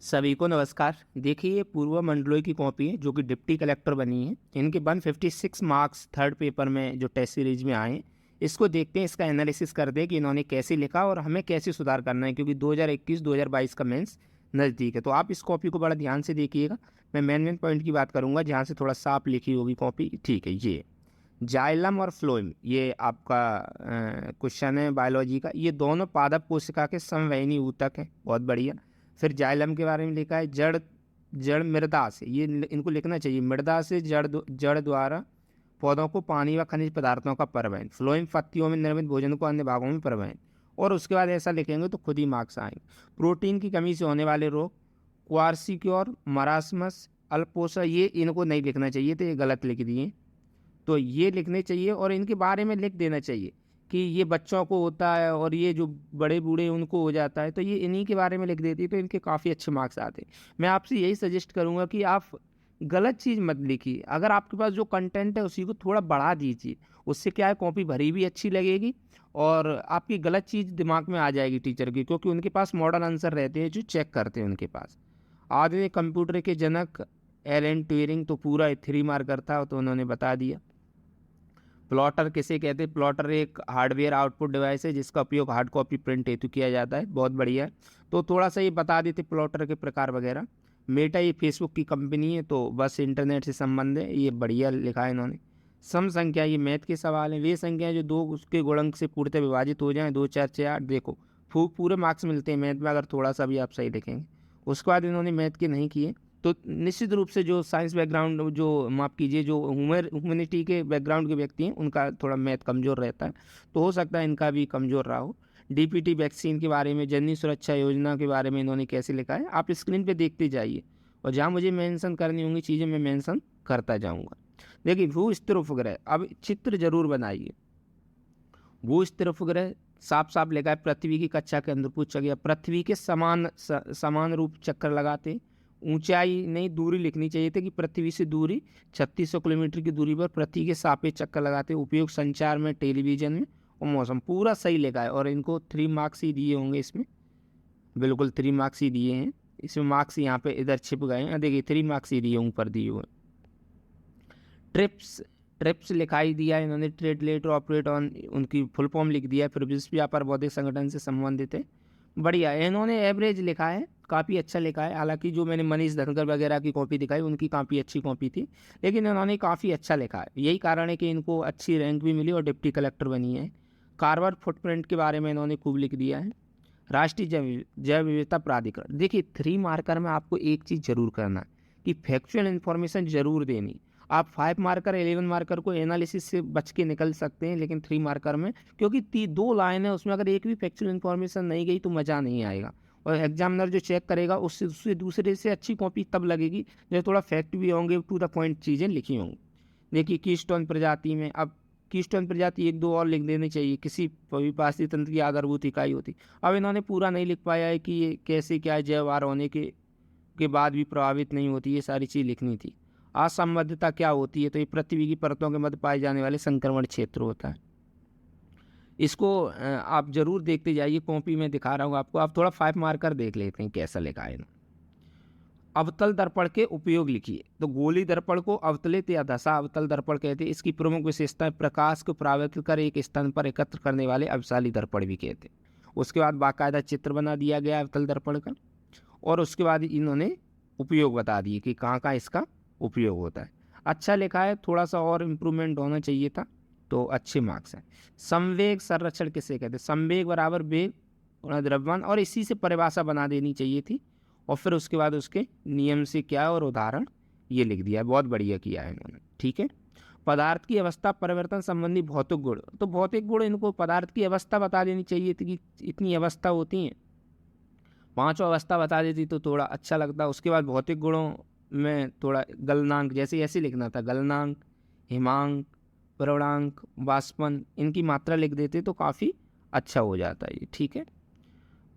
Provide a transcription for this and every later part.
सभी को नमस्कार। देखिए, ये पूर्व मंडलोई की कॉपी है जो कि डिप्टी कलेक्टर बनी है। इनके 156 मार्क्स थर्ड पेपर में जो टेस्ट सीरीज में आए हैं, इसको देखते हैं, इसका एनालिसिस करते हैं कि इन्होंने कैसे लिखा और हमें कैसे सुधार करना है, क्योंकि 2021-2022 का मेंस नज़दीक है। तो आप इस कॉपी को बड़ा ध्यान से देखिएगा। मैं मेन पॉइंट की बात करूंगा जहाँ से थोड़ा साफ लिखी होगी कॉपी। ठीक है, ये जाइलम और फ्लोएम, ये आपका क्वेश्चन है बायोलॉजी का। ये दोनों पादप कोशिका के समवयनी ऊतक है। बहुत बढ़िया। फिर जाइलम के बारे में लिखा है जड़ जड़ मृदा से, ये इनको लिखना चाहिए, मृदा से जड़ द्वारा पौधों को पानी व खनिज पदार्थों का परिवहन। फ्लोएम पत्तियों में निर्मित भोजन को अन्य भागों में परिवहन। और उसके बाद ऐसा लिखेंगे तो खुद ही मार्क्स आएंगे। प्रोटीन की कमी से होने वाले रोग, क्वार्सिक्योर, मरासमस, अल्पोसा, ये इनको नहीं लिखना चाहिए, तो ये गलत लिख दिए। तो ये लिखने चाहिए और इनके बारे में लिख देना चाहिए कि ये बच्चों को होता है और ये जो बड़े बूढ़े उनको हो जाता है, तो ये इन्हीं के बारे में लिख देती है, तो इनके काफ़ी अच्छे मार्क्स आते हैं। मैं आपसे यही सजेस्ट करूँगा कि आप गलत चीज़ मत लिखिए। अगर आपके पास जो कंटेंट है उसी को थोड़ा बढ़ा दीजिए। उससे क्या है, कॉपी भरी भी अच्छी लगेगी और आपकी गलत चीज़ दिमाग में आ जाएगी टीचर की, क्योंकि उनके पास मॉडल आंसर रहते हैं जो चेक करते हैं उनके पास। आधुनिक कंप्यूटर के जनक एलन ट्यूरिंग तो पूरा 3 मार्कर था, तो उन्होंने बता दिया। प्लॉटर किसे कहते हैं? प्लॉटर एक हार्डवेयर आउटपुट डिवाइस है जिसका उपयोग हार्ड कॉपी प्रिंट हेतु किया जाता है। बहुत बढ़िया है। तो थोड़ा सा ये बता देते प्लॉटर के प्रकार वगैरह। मेटा ये फेसबुक की कंपनी है, तो बस इंटरनेट से संबंध है, ये बढ़िया लिखा है इन्होंने। सम संख्या, ये मैथ के सवाल हैं। वे संख्याएं जो दो उसके गुणक से पूर्णतः विभाजित हो जाएं, 2 4 6 8, देखो पूरे मार्क्स मिलते हैं मैथ में अगर थोड़ा सा भी आप सही लिखेंगे। उसके बाद इन्होंने मैथ के नहीं किए। तो निश्चित रूप से जो साइंस बैकग्राउंड, जो माफ़ कीजिए, जो ह्यूमैनिटी के बैकग्राउंड के व्यक्ति हैं, उनका थोड़ा मैथ कमज़ोर रहता है, तो हो सकता है इनका भी कमज़ोर रहा हो। डीपीटी वैक्सीन के बारे में, जननी सुरक्षा योजना के बारे में इन्होंने कैसे लिखा है, आप स्क्रीन पे देखते जाइए और जहाँ मुझे मेंशन करनी होंगी चीज़ें मैं मेंशन करता जाऊँगा। देखिए, भू स्थिर उपग्रह, अब चित्र जरूर बनाइए। भू स्थिर उपग्रह साफ साफ लिखा है, पृथ्वी की कक्षा के अंदर पूछा गया, पृथ्वी के समान रूप चक्कर लगाते। ऊंचाई नहीं, दूरी लिखनी चाहिए थी कि पृथ्वी से दूरी 3600 किलोमीटर की दूरी पर पृथ्वी के सापेक्ष चक्कर लगाते। उपयोग संचार में, टेलीविजन में और मौसम, पूरा सही लिखा है। और इनको 3 मार्क्स ही दिए होंगे इसमें, बिल्कुल 3 मार्क्स ही दिए हैं इसमें। मार्क्स यहाँ पे इधर छिप गए हैं, देखिए 3 मार्क्स ही दिए ऊपर दिए हुए। ट्रिप्स, ट्रिप्स लिखाई दिया इन्होंने, ट्रेड लेटर ऑपरेट ऑन, उनकी फुल फॉर्म लिख दिया। फिर विश्व व्यापार बौद्धिक संगठन से संबंधित है। बढ़िया है। इन्होंने एवरेज लिखा है, काफ़ी अच्छा लिखा है। हालांकि जो मैंने मनीष धनकर वगैरह की कॉपी दिखाई, उनकी काफ़ी अच्छी कॉपी थी, लेकिन इन्होंने काफ़ी अच्छा लिखा है। यही कारण है कि इनको अच्छी रैंक भी मिली और डिप्टी कलेक्टर बनी है। कार्बन फुटप्रिंट के बारे में इन्होंने खूब लिख दिया है। राष्ट्रीय जैव विविधता प्राधिकरण, देखिए 3 मार्कर में आपको एक चीज़ जरूर करना है कि फैक्चुअल इन्फॉर्मेशन जरूर देनी। आप 5 मार्कर 11 मार्कर को एनालिसिस से बच के निकल सकते हैं, लेकिन 3 मार्कर में, क्योंकि 2 लाइन है उसमें, अगर एक भी फैक्चुअल इन्फॉर्मेशन नहीं गई तो मज़ा नहीं आएगा। और एग्जामिनर जो चेक करेगा उससे दूसरे से अच्छी कॉपी तब लगेगी जब थोड़ा फैक्ट भी होंगे, टू द पॉइंट चीज़ें लिखी होंगी। देखिए, कीस्टोन प्रजाति में, अब कीस्टोन प्रजाति 1 2 और लिख देनी चाहिए, किसी पारिपार्श्विक तंत्र की आधारभूत इकाई होती। अब इन्होंने पूरा नहीं लिख पाया है कि ये कैसे, क्या जैव आर होने के बाद भी प्रभावित नहीं होती, ये सारी चीज़ लिखनी थी। असंबद्धता क्या होती है, तो ये पृथ्वी की परतों के मध्य पाए जाने वाले संक्रमण क्षेत्र होता है। इसको आप जरूर देखते जाइए, कॉपी में दिखा रहा हूँ आपको। आप थोड़ा 5 मार्कर देख लेते हैं कैसा लिखा है इन्होंने। अवतल दर्पण के उपयोग लिखिए, तो गोली दर्पण को अवतलित या दशा अवतल दर्पण कहते हैं। इसकी प्रमुख विशेषता, प्रकाश को परावर्तित कर एक स्थान पर एकत्र करने वाले अवशाली दर्पण भी कहते हैं। उसके बाद बाकायदा चित्र बना दिया गया अवतल दर्पण का, और उसके बाद इन्होंने उपयोग बता दिए कि कहाँ कहाँ इसका उपयोग होता है। अच्छा लिखा है, थोड़ा सा और इम्प्रूवमेंट होना चाहिए था, तो अच्छे मार्क्स हैं। संवेग संरक्षण किसे कहते हैं? संवेग बराबर वेग गुणा द्रव्यमान, और इसी से परिभाषा बना देनी चाहिए थी, और फिर उसके बाद उसके नियम से क्या और उदाहरण ये लिख दिया है। बहुत बढ़िया किया है इन्होंने। ठीक है। पदार्थ की अवस्था परिवर्तन संबंधी भौतिक गुण, तो भौतिक गुण इनको पदार्थ की अवस्था बता देनी चाहिए थी कि इतनी अवस्था होती हैं, 5 अवस्था बता देती तो थोड़ा अच्छा लगता। उसके बाद भौतिक गुणों में थोड़ा गलनांक, जैसे ऐसे लिखना था, गलनांक, हिमांक, प्रवणांक, वाष्पन, इनकी मात्रा लिख देते तो काफ़ी अच्छा हो जाता है ये। ठीक है।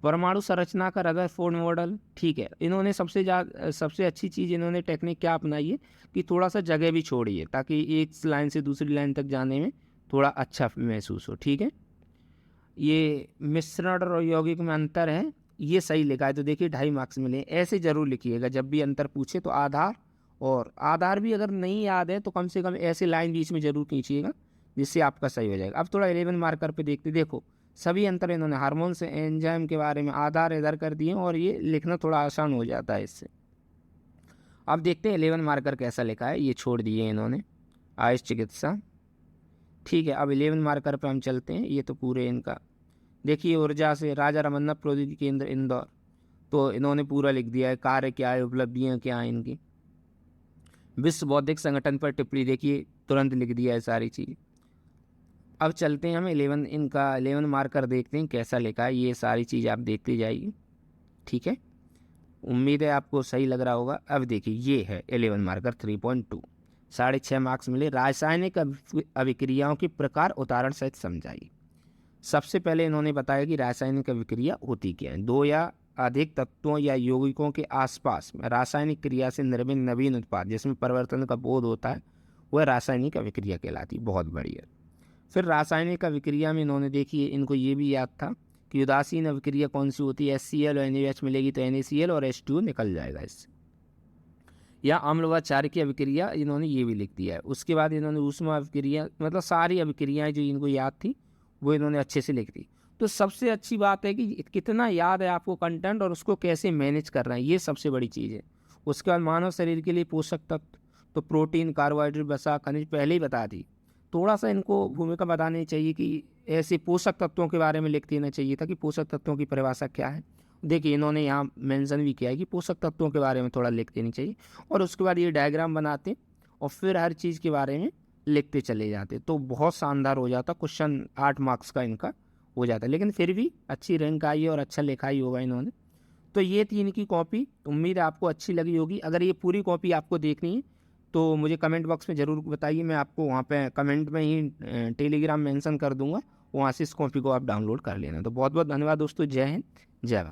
परमाणु संरचना का रदरफोर्ड मॉडल, ठीक है। इन्होंने सबसे अच्छी चीज़ इन्होंने टेक्निक क्या अपनाई है कि थोड़ा सा जगह भी छोड़ी है, ताकि एक लाइन से दूसरी लाइन तक जाने में थोड़ा अच्छा महसूस हो। ठीक है। ये मिश्रण और यौगिक में अंतर है, ये सही लिखा है तो देखिए 2.5 मार्क्स मिले। ऐसे ज़रूर लिखिएगा जब भी अंतर पूछे तो आधार, और आधार भी अगर नहीं याद है तो कम से कम ऐसे लाइन बीच में ज़रूर खींचिएगा जिससे आपका सही हो जाएगा। अब थोड़ा 11 मार्कर पे देखते, देखो सभी अंतर इन्होंने हार्मोन्स एंजाइम के बारे में आधार इधर कर दिए और ये लिखना थोड़ा आसान हो जाता है इससे। अब देखते हैं 11 मार्कर कैसा लिखा है, ये छोड़ दिए इन्होंने आयुष चिकित्सा। ठीक है, अब 11 मार्कर पे हम चलते हैं। ये तो पूरे इनका देखिए, ऊर्जा से राजा रमन्ना प्रौद्योगिकी केंद्र इंदौर, तो इन्होंने पूरा लिख दिया है, कार्य क्या है, उपलब्धियाँ क्या हैं इनकी। विश्व बौद्धिक संगठन पर टिप्पणी, देखिए तुरंत लिख दिया है सारी चीज़। अब चलते हैं हम 11 मार्कर देखते हैं कैसा लिखा है, ये सारी चीज़ आप देखते जाइए। ठीक है, उम्मीद है आपको सही लग रहा होगा। अब देखिए ये है 11 मार्कर 3.2, 6.5 मार्क्स मिले। रासायनिक अभिक्रियाओं के प्रकार उदाहरण सहित समझाइए। सबसे पहले इन्होंने बताया कि रासायनिक अभिक्रिया होती क्या है। 2 या अधिक तत्वों या यौगिकों के आसपास रासायनिक क्रिया से निर्मित नवीन उत्पाद जिसमें परिवर्तन का बोध होता है वह रासायनिक अभिक्रिया कहलाती। बहुत बढ़िया। फिर रासायनिक अभिक्रिया में इन्होंने देखिए, इनको ये भी याद था कि उदासीन अभिक्रिया कौन सी होती है, HCl और NaOH मिलेगी तो NaCl और H2O निकल जाएगा इससे। या अम्ल व क्षार की अभिक्रिया इन्होंने ये भी लिख दिया है। उसके बाद इन्होंने ऊष्मा अभिक्रिया, मतलब सारी अभिक्रियाएं जो इनको याद थी वो इन्होंने अच्छे से लिख दी। तो सबसे अच्छी बात है कि कितना याद है आपको कंटेंट और उसको कैसे मैनेज कर रहे हैं, ये सबसे बड़ी चीज़ है। उसके बाद मानव शरीर के लिए पोषक तत्व, तो प्रोटीन, कार्बोहाइड्रेट, वसा, खनिज पहले ही बता दी। थोड़ा सा इनको भूमिका बतानी चाहिए कि ऐसे पोषक तत्वों के बारे में लिख देना चाहिए था कि पोषक तत्वों की परिभाषा क्या है। देखिए इन्होंने यहाँ मेंशन भी किया है कि पोषक तत्वों के बारे में थोड़ा लिख देनी चाहिए। और उसके बाद ये डायग्राम बनाते और फिर हर चीज़ के बारे में लिखते चले जाते तो बहुत शानदार हो जाता। क्वेश्चन 8 मार्क्स का इनका हो जाता, लेकिन फिर भी अच्छी रैंक आई और अच्छा लिखा ही होगा इन्होंने। तो ये थी इनकी कॉपी, उम्मीद है आपको अच्छी लगी होगी। अगर ये पूरी कॉपी आपको देखनी है तो मुझे कमेंट बॉक्स में ज़रूर बताइए, मैं आपको वहाँ पे कमेंट में ही टेलीग्राम मेंशन कर दूंगा, वहाँ से इस कॉपी को आप डाउनलोड कर लेना। तो बहुत बहुत धन्यवाद दोस्तों, जय हिंद, जय भारत।